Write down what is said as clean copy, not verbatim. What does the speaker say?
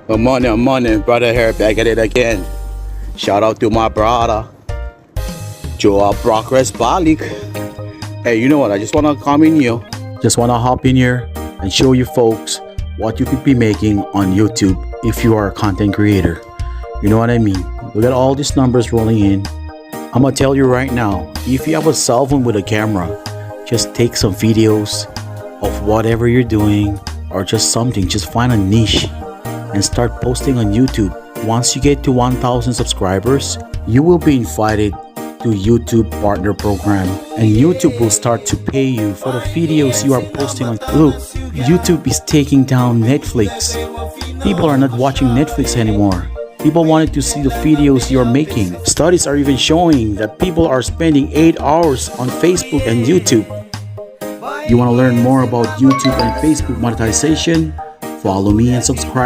Good morning, brother here, back at it again. Shout out to my brother, Joe Progress Balik. Hey, you know what? I just want to come in here. Just want to hop in here and show you folks what you could be making on YouTube if you are a content creator. You know what I mean? Look at all these numbers rolling in. I'm going to tell you right now, if you have a cell phone with a camera, just take some videos of whatever you're doing or just something. Just find a niche and start posting on YouTube. Once you get to 1,000 subscribers, you will be invited to YouTube Partner Program, and YouTube will start to pay you for the videos you are posting on. Look, YouTube is taking down Netflix. People are not watching Netflix anymore. People wanted to see the videos you're making. Studies are even showing that people are spending 8 hours on Facebook and YouTube. You want to learn more about YouTube and Facebook monetization? Follow me and subscribe.